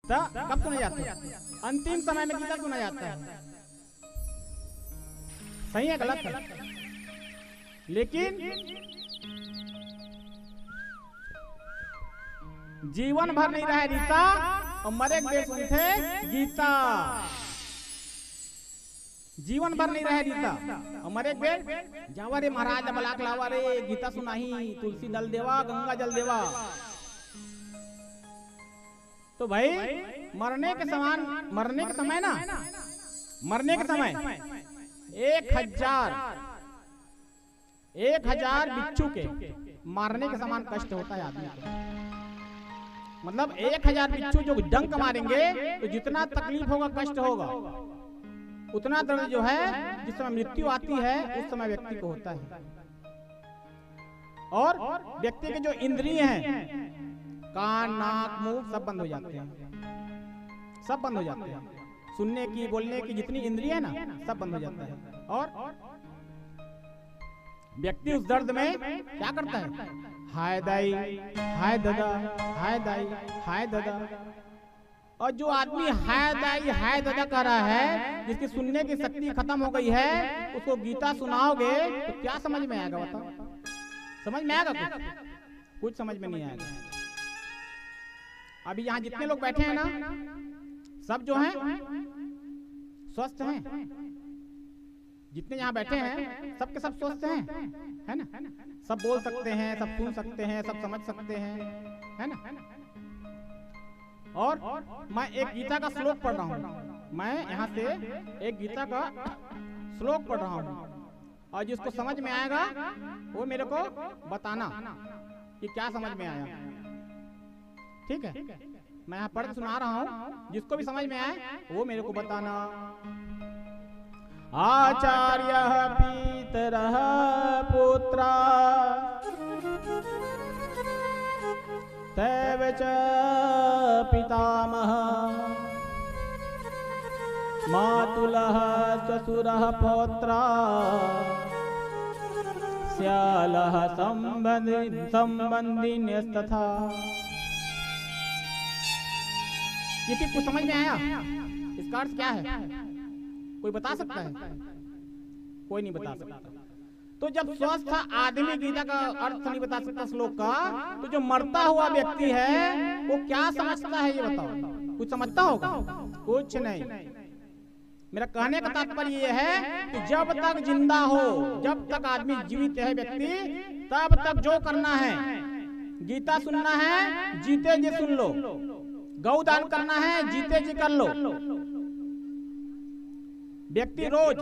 कब सुना जाता है? अंतिम समय में गीता सुना जाता है। सही है गलत है? लेकिन जीवन भर नहीं रहे रीता और मरे बेर सुनते गीता। जीवन भर नहीं रहे रीता और मरे बेर जावा रे महाराज बलाक लावा रे गीता सुनाही, तुलसी दल देवा, गंगा जल देवा। तो भाई मरने के समय ना, मरने के समय 1000 बिच्छू के मारने के समान कष्ट होता है आदमी को। मतलब 1000 बिच्छू जो डंक मारेंगे तो जितना तकलीफ होगा, कष्ट होगा, उतना दर्द जो है जिस समय मृत्यु आती है उस समय व्यक्ति को होता है। और व्यक्ति के जो इंद्रिय हैं, कान, नाक, मुंह सब बंद हो जाते हैं, सब बंद हो जाते हैं। सुनने की, बोलने की जितनी इंद्रिय है ना, सब बंद हो जाता है। और व्यक्ति उस दर्द में क्या करता है? हाय दाई, हाय दादा, हाय दाई, हाय दादा। और जो आदमी हाय दाई, हाय दादा कह रहा है, जिसकी सुनने की शक्ति खत्म हो गई है, उसको गीता सुनाओगे तो क्या समझ में आएगा? बताओ, समझ में आएगा? कुछ समझ में नहीं आएगा। अभी यहाँ जितने लोग बैठे हैं ना, सब जो हैं स्वस्थ हैं। जितने यहाँ बैठे हैं सबके सब स्वस्थ हैं, है ना? सब बोल सकते हैं, सब सुन सकते हैं, सब समझ सकते हैं, है ना? और मैं एक गीता का श्लोक पढ़ रहा हूँ। मैं यहाँ से एक गीता का श्लोक पढ़ रहा हूँ, और जिसको समझ में आएगा वो मेरे को बताना कि क्या समझ में आया। ठीक है? मैं यहाँ पढ़ के सुना रहा हूँ, जिसको भी समझ में आए वो मेरे को बताना। आचार्यः पितरः पुत्रा तैव च पितामहः मातुलः श्वशुरः पौत्रा स्यालः संबंधिन्यस्तथा। ये कुछ समझ में आया? इसका अर्थ क्या है? कोई बता सकता है? कोई नहीं बता सकता। तो जब स्वस्थ आदमी गीता का अर्थ नहीं बता सकता श्लोक का, तो जो मरता हुआ व्यक्ति है वो क्या समझता है ये बताओ? कुछ समझता होगा? कुछ नहीं। मेरा कहने का तात्पर्य ये है कि जब तक जिंदा हो, जब तक आदमी जीवित है व्यक्ति, तब तक जो करना है, गीता सुनना है, जीते जी सुन लो। गौदान करना है, जीते जी कर लो। व्यक्ति रोज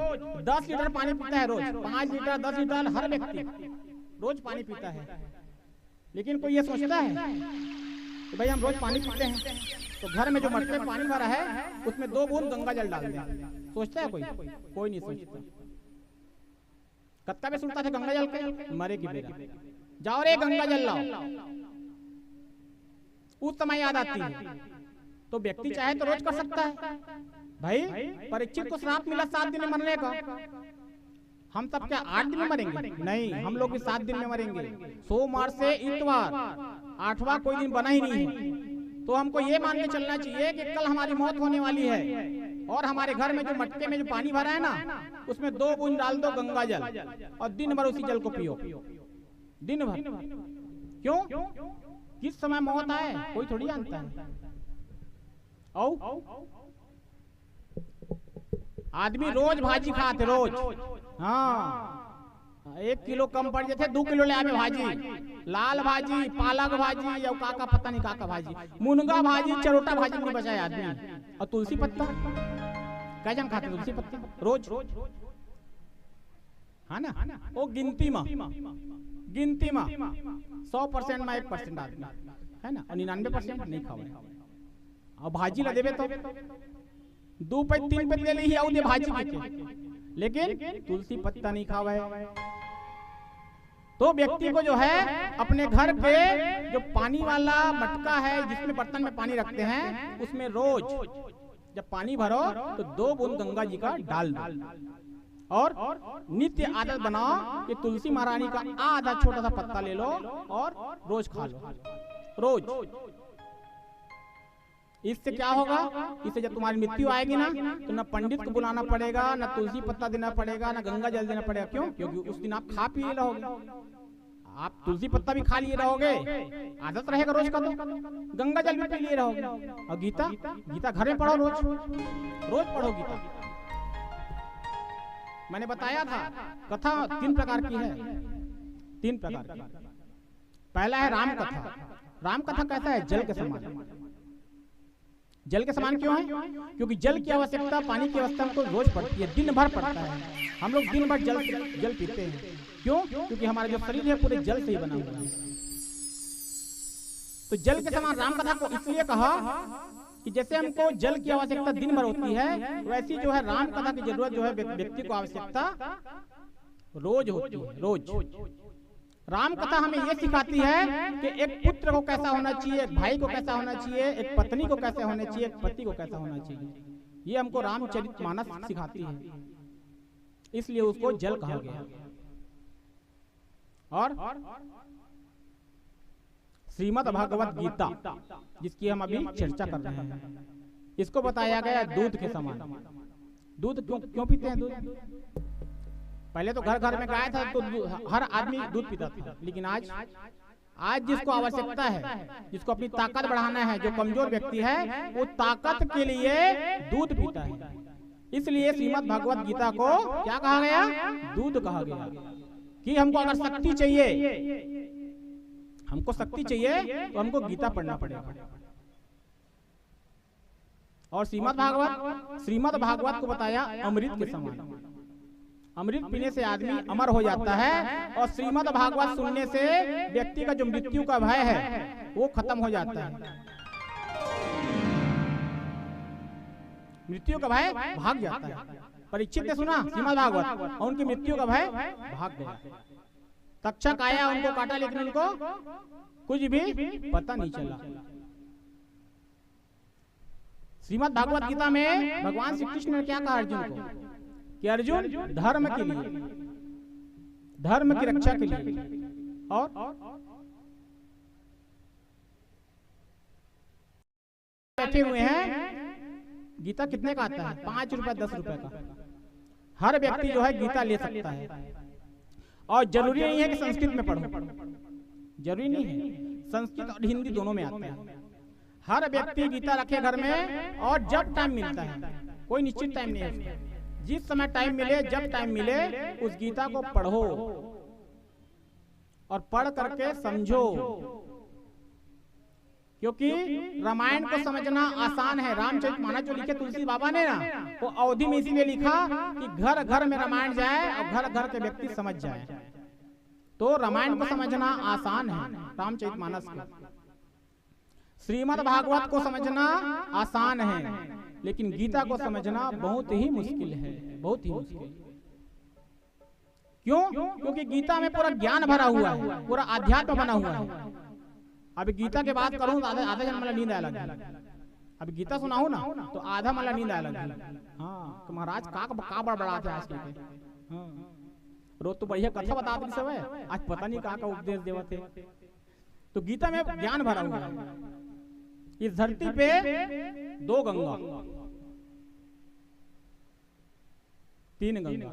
10 लीटर पानी पीता है, रोज 5 लीटर 10 लीटर हर व्यक्ति रोज पानी पीता है। लेकिन कोई ये सोचता है कि भाई हम रोज पानी पीते हैं तो घर में जो मटके में पानी भरा है उसमें 2 बूंद गंगा जल डाल दें? सोचता है कोई? कोई नहीं सोचता। कत्ता में सुनता था गंगा जल के मरे की बेरा, जाओ रे गंगा जल लाओ, उस समय याद आती है। तो व्यक्ति चाहे तो रोज कर सकता है। भाई परीक्षित को श्राप मिला 7 दिन में मरने का, हम सब क्या 8 दिन में मरेंगे? नहीं, हम लोग भी 7 दिन में मरेंगे। सोमवार से इतवार, 8वां कोई दिन बना ही नहीं है। तो हमको ये मान के चलना चाहिए कि कल हमारी मौत होने वाली है, और हमारे घर में जो मटके में जो पानी भरा है ना, उसमें 2 बूंद डाल दो गंगा जल, और दिन भर उसी जल को पियो, दिन भर। क्यों? किस समय मौत आए कोई थोड़ी जानता है। आदमी रोज भाजी खाते, रोज। हाँ, 1 किलो कम पड़ जाते, 2 किलो ले आवे भाजी, लाल भाजी, पालक भाजी, या काका पता नहीं काका भाजी, मुनगा भाजी, चरोटा भाजी नहीं बचाए आदमी। और तुलसी पत्ता क्या जन खाते? तुलसी पत्ता रोज, है ना? वो गिनती में 100% में 1% आदमी, है ना? और 99% नहीं खावे। और भाजी ला देवे तो 2 पे 3 पे ले ली आउदे भाजी के, लेकिन तुलसी पत्ता नहीं खावे। तो व्यक्ति को जो है अपने घर के जो पानी वाला मटका है, जिसमें बर्तन में पानी रखते हैं, उसमें रोज जब पानी भरो तो 2 बूंद गंगा जी का डाल दो, और नित्य आदत बनाओ कि तुलसी महारानी का आधा छोटा सा पत्ता ले लो और रोज खा लो, रोज। इससे क्या होगा, इससे जब तुम्हारी मृत्यु आएगी ना, तो न पंडित को बुलाना पड़ेगा, न तुलसी पत्ता देना पड़ेगा, न गंगा जल देना पड़ेगा। क्यों? क्योंकि उस दिन आप खा पी रहोगे, आप तुलसी पत्ता भी खा लिए रहोगे, आदत रहेगा रोज का, तो गंगा जल भी पी लिए रहोगे। और गीता, गीता घर में पढ़ो, रोज रोज पढ़ो गीता। मैंने बताया था कथा 3 प्रकार की है, 3 प्रकार की। पहला है राम कथा। राम कथा कैसा है? जल के समान। जल के समान क्यों है? क्योंकि जल की आवश्यकता, पानी की आवश्यकता हमको रोज पड़ती है, दिन भर पड़ता है। हम लोग दिन भर जल पीते हैं। क्यों? क्योंकि हमारा जो शरीर है पूरे जल से ही बना हुआ है। तो जल के समान राम कथा को इसलिए कहा कि जैसे हमको जल की आवश्यकता दिन भर होती है, वैसी जो है राम कथा की जरूरत जो है व्यक्ति को आवश्यकता रोज होती है, रोज। राम कथा हमें यह सिखाती है कि एक पुत्र को कैसा होना चाहिए, एक भाई को कैसा होना चाहिए, एक पत्नी को कैसा होना चाहिए, एक पति को कैसा होना चाहिए। ये हमको रामचरितमानस सिखाती है, इसलिए उसको जल कहा गया। और श्रीमद् भागवत गीता, जिसकी हम अभी चर्चा कर रहे हैं, इसको बताया गया दूध के समान। दूध क्यों पीते हैं? दूध पहले तो घर घर में गाय था, तो हर आदमी दूध पीता था, लेकिन आज जिसको आवश्यकता है, जिसको अपनी ताकत बढ़ाना है, जो कमजोर व्यक्ति है, वो ताकत के लिए दूध पीता है। इसलिए श्रीमद् भागवत गीता को क्या कहा गया? दूध कहा गया। कि हमको अगर शक्ति चाहिए, हमको शक्ति चाहिए, तो हमको गीता पढ़ना पड़ेगा। और श्रीमद् भागवत को बताया अमृत के समान। अमृत पीने से आदमी अमर हो जाता है, और श्रीमद् भागवत सुनने से व्यक्ति का जो मृत्यु का भय है वो खत्म हो जाता है। मृत्यु का भय भाग जाता है। परीक्षित ने सुना श्रीमद् भागवत और उनकी मृत्यु का भय भाग गया। तक्षक आया, उनको काटा, लेकिन उनको कुछ भी पता नहीं चला। श्रीमद् भागवत गीता में भगवान श्री कृष्ण ने क्या कहा अर्जुन को? कि अर्जुन धर्म के लिए, धर्म की रक्षा के लिए, और बैठे हुए हैं। गीता कितने का आता है? 5 रुपए 10 रुपए का। हर व्यक्ति जो है गीता ले सकता है, और जरूरी नहीं है कि संस्कृत में पढ़ो, जरूरी नहीं है, संस्कृत और हिंदी दोनों में आता है। हर व्यक्ति गीता रखे घर में, और जब टाइम मिलता है, कोई निश्चित टाइम नहीं है, जिस समय टाइम मिले, जब टाइम मिले, उस गीता को पढ़ो और पढ़ करके समझो। क्योंकि रामायण को समझना आसान है। रामचरितमानस जो लिखे तुलसी बाबा ने ना, वो अवधि में इसीलिए लिखा कि घर घर में रामायण जाए और घर घर के व्यक्ति समझ जाए। तो रामायण को समझना आसान है, रामचरितमानस को। श्रीमद् भागवत को समझना आसान है, लेकिन गीता को समझना बहुत ही मुश्किल है, बहुत ही मुश्किल। क्यों? क्योंकि गीता में पूरा ज्ञान भरा हुआ है, पूरा अध्यात्म बना हुआ है। अभी गीता के बात करूं तो आधा जन मतलब नींद आया लगी। अभी गीता सुनाऊं ना तो आधा मतलब नींद आया लगी। हाँ, तो महाराज का बड़ा थे आज के। हाँ, रोज तो बढ़िया कथा बता दी सब है, आज पता नहीं का उपदेश देवा थे। तो गीता में ज्ञान भरा हुआ है। इस धरती पे 2 गंगा, 3 गंगा,